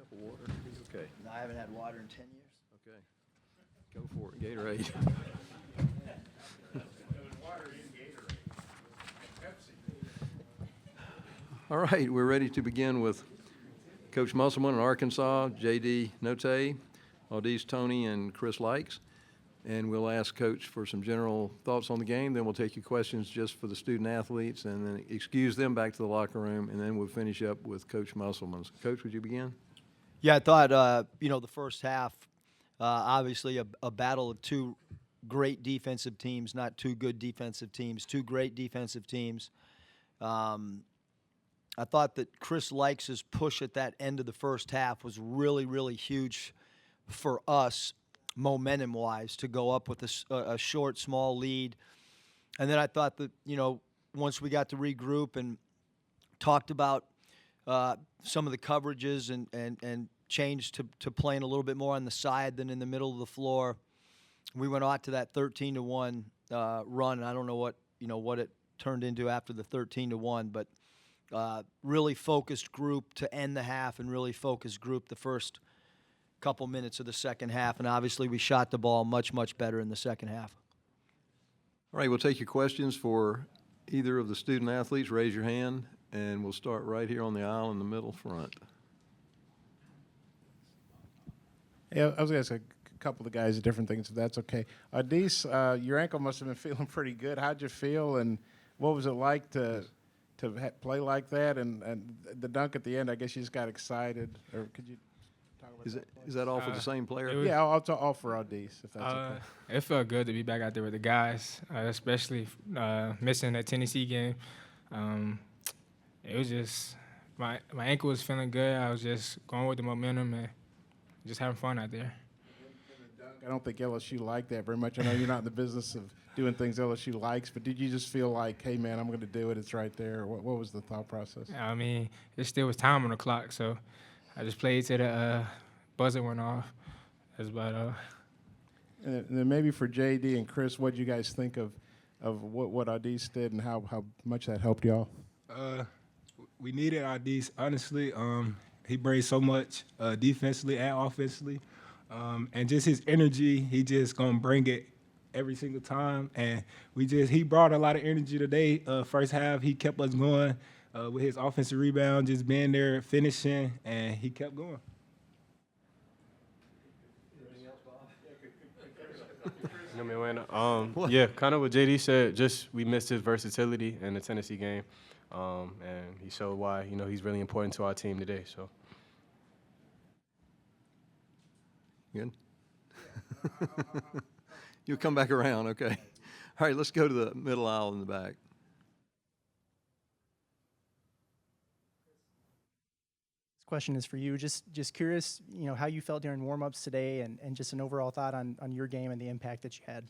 cup of water? Okay. No, I haven't had water in 10 years. Okay. Go for it, Gatorade. All right, we're ready to begin with Coach Musselman in Arkansas, J.D. Note, Audi, Tony, and Chris Likes. And we'll ask Coach for some general thoughts on the game. Then we'll take your questions just for the student athletes and then excuse them back to the locker room. And then we'll finish up with Coach Musselman. Coach, would you begin? Yeah, I thought, the first half, obviously a battle of two great defensive teams, not two good defensive teams, two great defensive teams. I thought that Chris Likes' push at that end of the first half was really, really huge for us momentum-wise to go up with a short, small lead. And then I thought that, once we got to regroup and talked about some of the coverages and changed to playing a little bit more on the side than in the middle of the floor, we went out to that 13-1 run. And I don't know what it turned into after the 13-1, but really focused group to end the half and really focused group the first couple minutes of the second half. And obviously we shot the ball much, much better in the second half. All right, we'll take your questions for either of the student athletes. Raise your hand, and we'll start right here on the aisle in the middle front. Yeah, I was going to ask a couple of guys different things, if that's okay. Adis, your ankle must have been feeling pretty good. How'd you feel, and what was it like to play like that? And the dunk at the end, I guess you just got excited. Or could you talk about that? Is that all for the same player? Yeah, I'll all for Adis, if that's okay. It felt good to be back out there with the guys, especially missing that Tennessee game. It was just my ankle was feeling good. I was just going with the momentum and just having fun out there. I don't think LSU liked that very much. I know you're not in the business of doing things LSU likes, but did you just feel like, hey, man, I'm going to do it, it's right there? What was the thought process? I mean, there still was time on the clock, so I just played till the buzzer went off. That's about all. And then maybe for JD and Chris, what do you guys think of what Adis did and how much that helped y'all? We needed Adis, honestly. He brings so much defensively and offensively. And just his energy, he just going to bring it every single time. And he brought a lot of energy today. First half, he kept us going with his offensive rebound, just being there, finishing, and he kept going. Yeah, kind of what JD said. Just we missed his versatility in the Tennessee game, and he showed why he's really important to our team today. So Good. You'll come back around, okay? All right, let's go to the middle aisle in the back. This question is for you. Just curious, how you felt during warm-ups today and just an overall thought on your game and the impact that you had.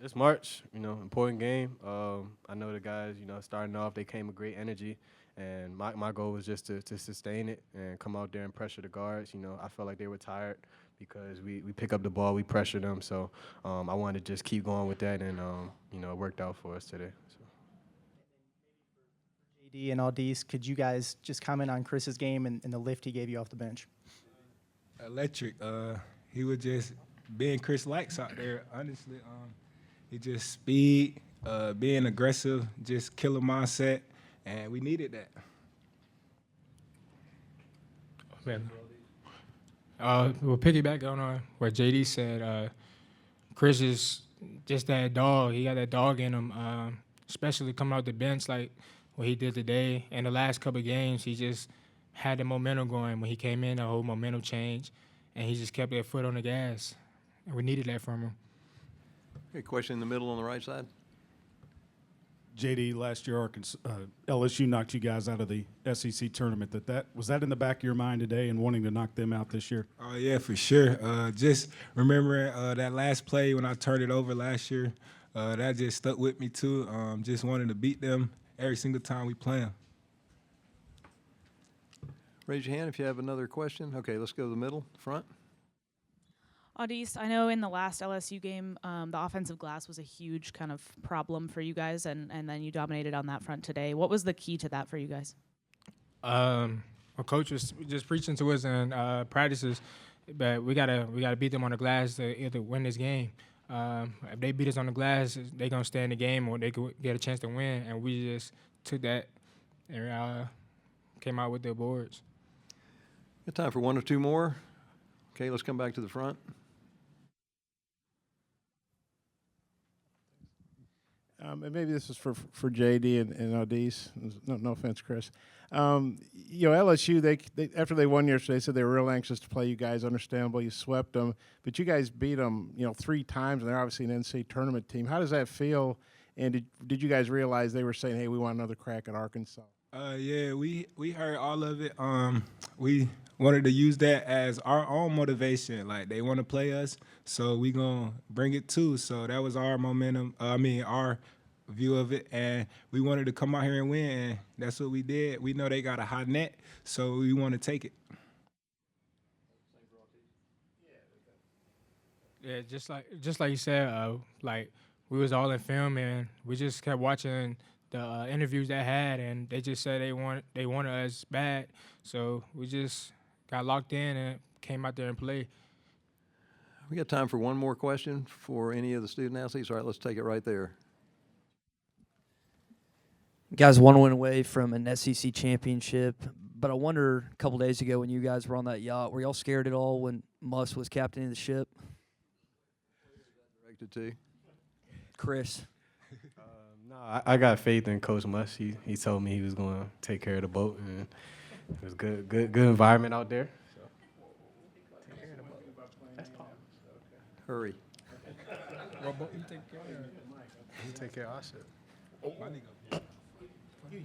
This March, important game. I know the guys, starting off, they came with great energy, and my goal was just to sustain it and come out there and pressure the guards. I felt like they were tired because we pick up the ball, we pressure them. So I wanted to just keep going with that, and it worked out for us today. So. JD and Aldis, could you guys just comment on Chris's game and the lift he gave you off the bench? Electric. He was just being Chris Likes out there, honestly. He just speed, being aggressive, just killer mindset, and we needed that. Man. We'll piggyback on what JD said. Chris is just that dog. He got that dog in him, especially coming out the bench like what he did today. In the last couple of games, he just had the momentum going. When he came in, the whole momentum changed, and he just kept that foot on the gas. And we needed that from him. Okay, question in the middle on the right side. JD, last year LSU knocked you guys out of the SEC tournament. Was that in the back of your mind today and wanting to knock them out this year? Oh, yeah, for sure. Just remembering that last play when I turned it over last year, that just stuck with me too. Just wanting to beat them every single time we play them. Raise your hand if you have another question. Okay, let's go to the middle, front. Audis, I know in the last LSU game, the offensive glass was a huge kind of problem for you guys, and then you dominated on that front today. What was the key to that for you guys? On Our coach was just preaching to us in practices, but we gotta beat them on the glass to either win this game. If they beat us on the glass, they gonna stay in the game, or they could get a chance to win. And we just took that and came out with the boards. Got time for one or two more. Okay, let's come back to the front. And maybe this is for JD and Odis. No offense, Chris. LSU, they after they won yesterday, said they were real anxious to play you guys. Understandable, you swept them, but you guys beat them, 3 times, and they're obviously an NCAA tournament team. How does that feel? And did you guys realize they were saying, "Hey, we want another crack at Arkansas"? Yeah, we heard all of it. We wanted to use that as our own motivation. Like, they want to play us, so we gonna bring it too. So that was our momentum. Our view of it, and we wanted to come out here and win, and that's what we did. We know they got a hot net, so we want to take it. Yeah, just like you said, like we was all in film, and we just kept watching the interviews they had, and they just said they wanted us bad, so we just got locked in and came out there and played. We got time for one more question for any of the student athletes. All right, let's take it right there. You guys one win away from an SEC championship, but I wonder a couple days ago when you guys were on that yacht, were y'all scared at all when Muss was captaining the ship? Directed to Chris. No, I got faith in Coach Muss. He told me he was going to take care of the boat, and it was good environment out there. So. hurry. You take care of our shit.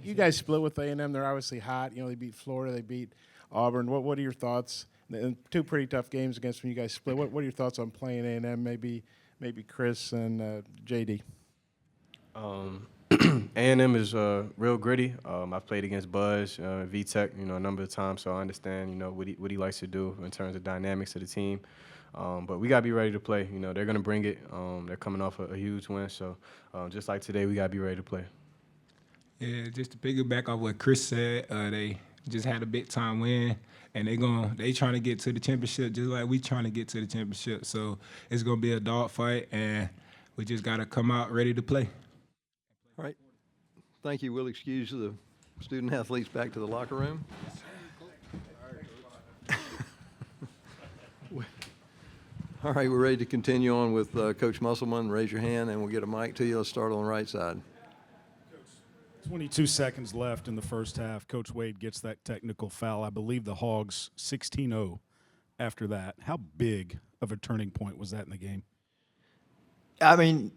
You guys split with A&M. They're obviously hot. They beat Florida. They beat Auburn. What are your thoughts? And 2 pretty tough games against when you guys split. What are your thoughts on playing A&M? Maybe Chris and JD. A&M is real gritty. I've played against Buzz, VTech, a number of times, so I understand, what he likes to do in terms of dynamics of the team. But we got to be ready to play. They're going to bring it. They're coming off a huge win, so just like today, we got to be ready to play. Yeah, just to piggyback off what Chris said, they just had a big time win, and they trying to get to the championship just like we trying to get to the championship. So it's gonna be a dog fight, and we just gotta come out ready to play. All right. Thank you. We'll excuse the student athletes back to the locker room. All right, we're ready to continue on with Coach Musselman. Raise your hand, and we'll get a mic to you. Let's start on the right side. 22 seconds left in the first half. Coach Wade gets that technical foul. I believe the Hogs 16-0 after that. How big of a turning point was that in the game? I mean,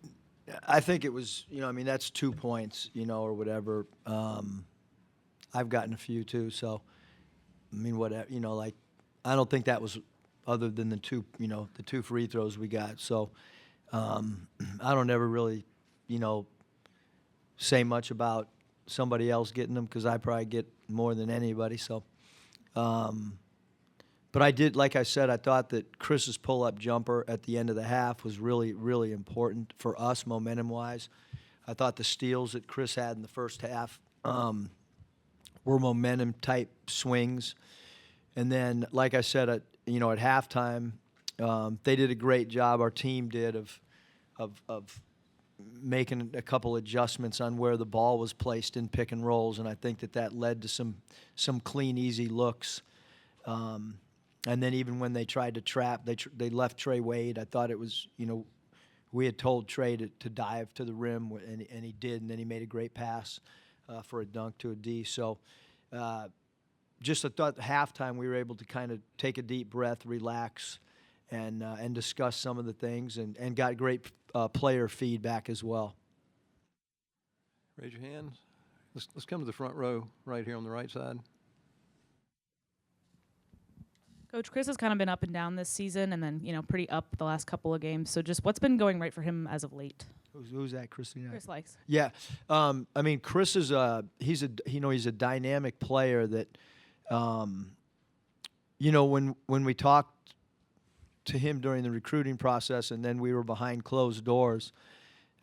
I think it was, that's 2 points, or whatever. I've gotten a few too, so, whatever, I don't think that was other than the 2, the 2 free throws we got. So I don't ever really, say much about somebody else getting them because I probably get more than anybody. So, but I did, like I said, I thought that Chris's pull-up jumper at the end of the half was really, really important for us momentum-wise. I thought the steals that Chris had in the first half were momentum-type swings. And then, like I said, at halftime, they did a great job. Our team did of making a couple adjustments on where the ball was placed in pick and rolls, and I think that led to some clean, easy looks. And then even when they tried to trap, they left Trey Wade. I thought it was, we had told Trey to dive to the rim, and he did, and then he made a great pass for a dunk to a D. So just I thought at halftime we were able to kind of take a deep breath, relax, and discuss some of the things, and got great player feedback as well. Raise your hands. Let's come to the front row right here on the right side. Coach, Chris has kind of been up and down this season, and then pretty up the last couple of games. So just what's been going right for him as of late? Who's that, Christina? Chris Likes. Yeah, Chris is he's a dynamic player that, when we talked to him during the recruiting process, and then we were behind closed doors,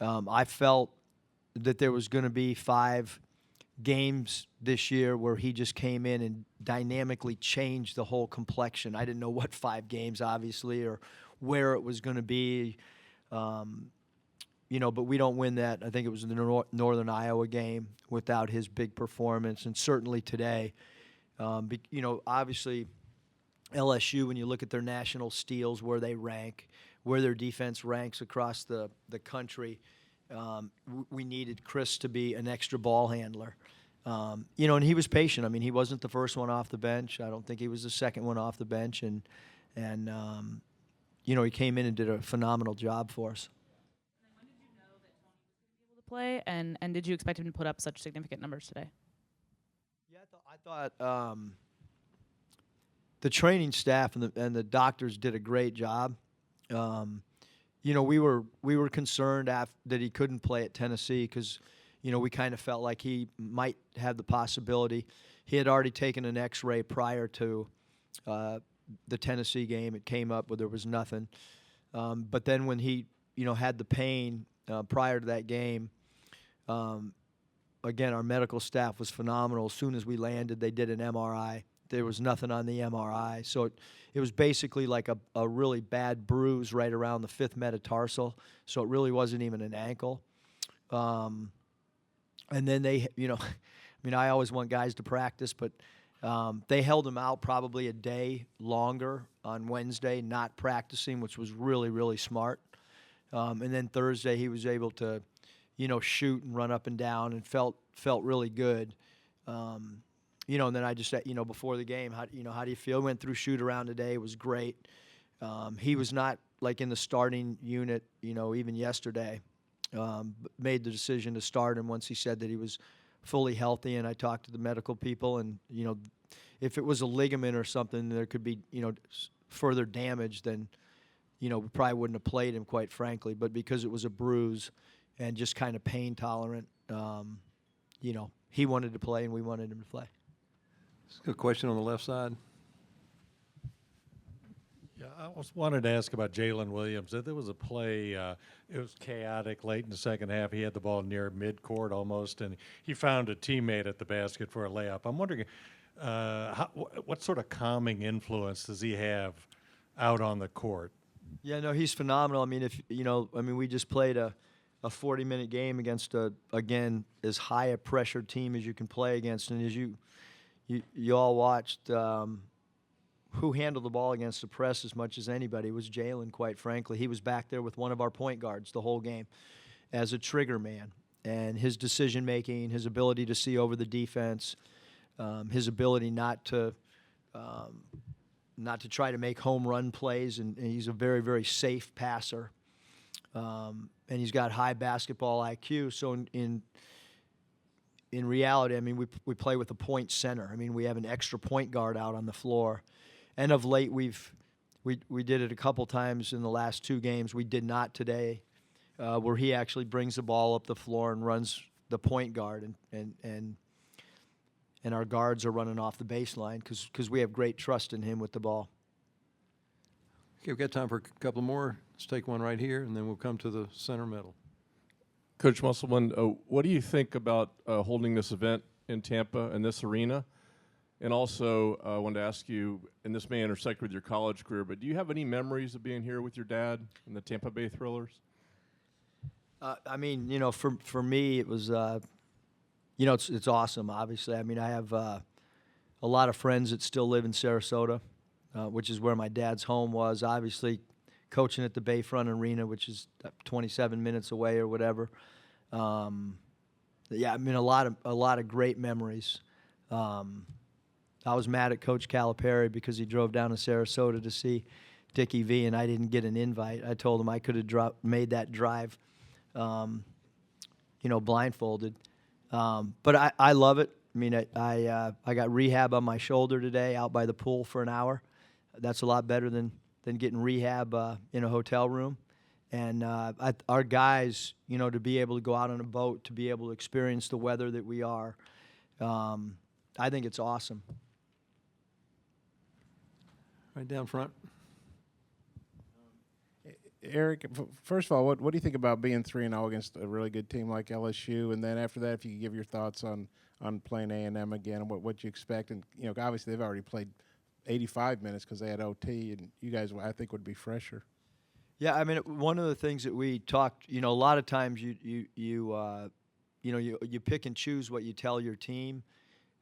I felt that there was going to be 5 games this year where he just came in and dynamically changed the whole complexion. I didn't know what 5 games, obviously, or where it was going to be. But we don't win that. I think it was the Northern Iowa game without his big performance, and certainly today. Obviously, LSU, when you look at their national steals, where they rank, where their defense ranks across the country, we needed Chris to be an extra ball handler. And he was patient. I mean, he wasn't the first one off the bench. I don't think he was the second one off the bench. And he came in and did a phenomenal job for us. When did you know that Tony was going to be able to play, and did you expect him to put up such significant numbers today? Yeah, I thought the training staff and the doctors did a great job. We were concerned that he couldn't play at Tennessee because, we kind of felt like he might have the possibility. He had already taken an X-ray prior to the Tennessee game. It came up where there was nothing. But then when he, had the pain prior to that game, again, our medical staff was phenomenal. As soon as we landed, they did an MRI. There was nothing on the MRI. So it was basically like a really bad bruise right around the 5th metatarsal. So it really wasn't even an ankle. And then they, I always want guys to practice, but they held him out probably a day longer on Wednesday, not practicing, which was really, really smart. And then Thursday he was able to, shoot and run up and down and felt really good. And then I just said, before the game, how do you feel? Went through shoot around today. It was great. He was not like in the starting unit, even yesterday. Made the decision to start him once he said that he was fully healthy. And I talked to the medical people, and if it was a ligament or something, there could be further damage. Then we probably wouldn't have played him, quite frankly. But because it was a bruise and just kind of pain tolerant, he wanted to play and we wanted him to play. Good question on the left side. Yeah, I wanted to ask about Jalen Williams. There was a play, it was chaotic late in the second half. He had the ball near midcourt almost, and he found a teammate at the basket for a layup. I'm wondering, what sort of calming influence does he have out on the court? Yeah, no, he's phenomenal. I mean, we just played a 40-minute game against again, as high a pressure team as you can play against, and as you all watched. Who handled the ball against the press as much as anybody was Jalen, quite frankly. He was back there with one of our point guards the whole game as a trigger man. And his decision-making, his ability to see over the defense, his ability not to try to make home run plays, and he's a very, very safe passer. And he's got high basketball IQ. So in reality, I mean, we play with a point center. I mean, we have an extra point guard out on the floor. And of late, we did it a couple times in the last 2 games. We did not today, where he actually brings the ball up the floor and runs the point guard, and our guards are running off the baseline because we have great trust in him with the ball. Okay, we've got time for a couple more. Let's take one right here, and then we'll come to the center middle. Coach Musselman, what do you think about holding this event in Tampa in this arena? And also, I wanted to ask you, and this may intersect with your college career, but do you have any memories of being here with your dad in the Tampa Bay Thrillers? I mean, for me, it was, it's awesome, obviously. I mean, I have a lot of friends that still live in Sarasota, which is where my dad's home was. Obviously, coaching at the Bayfront Arena, which is 27 minutes away or whatever. Yeah, I mean, a lot of great memories. I was mad at Coach Calipari because he drove down to Sarasota to see Dickie V, and I didn't get an invite. I told him I could have made that drive, blindfolded. But I love it. I mean, I got rehab on my shoulder today out by the pool for an hour. That's a lot better than getting rehab in a hotel room. And our guys, to be able to go out on a boat, to be able to experience the weather that we are, I think it's awesome. Right down front. Eric, first of all, what do you think about being 3-0 against a really good team like LSU? And then after that, if you could give your thoughts on playing A&M again and what you expect. And, obviously they've already played 85 minutes because they had OT, and you guys, I think, would be fresher. Yeah, I mean, one of the things that we talked, a lot of times you pick and choose what you tell your team.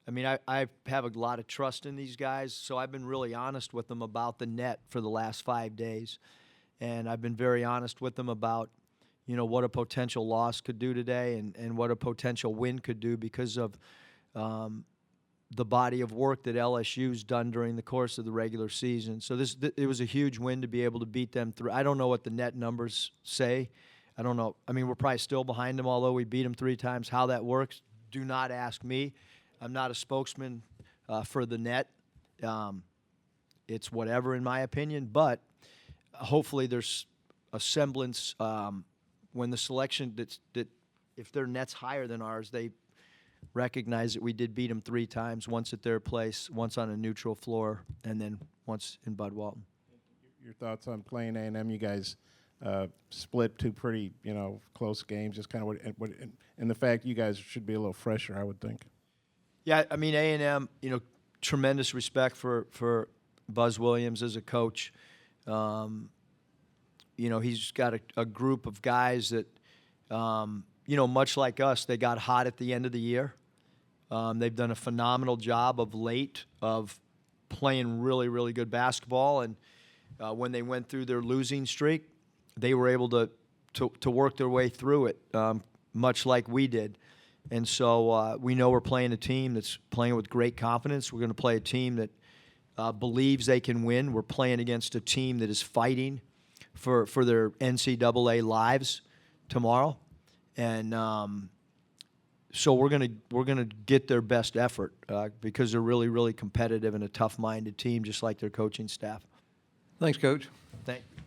I mean, I have a lot of trust in these guys, so I've been really honest with them about the net for the last 5 days. And I've been very honest with them about, what a potential loss could do today and what a potential win could do because of the body of work that LSU's done during the course of the regular season. So it was a huge win to be able to beat them through. I don't know what the net numbers say. I don't know. I mean, we're probably still behind them, although we beat them 3 times. How that works, do not ask me. I'm not a spokesman for the net. It's whatever, in my opinion. But hopefully there's a semblance when the selection that if their net's higher than ours, they recognize that we did beat them 3 times, once at their place, once on a neutral floor, and then once in Bud Walton. Your thoughts on playing A&M? You guys split 2 pretty, close games. Just kind of and the fact you guys should be a little fresher, I would think. Yeah, I mean, A&M, tremendous respect for Buzz Williams as a coach. He's got a group of guys that, much like us, they got hot at the end of the year. They've done a phenomenal job of late of playing really, really good basketball. And when they went through their losing streak, they were able to work their way through it, much like we did. And so we know we're playing a team that's playing with great confidence. We're going to play a team that believes they can win. We're playing against a team that is fighting for their NCAA lives tomorrow. And so we're gonna get their best effort because they're really, really competitive and a tough-minded team, just like their coaching staff. Thanks, Coach. Thank you.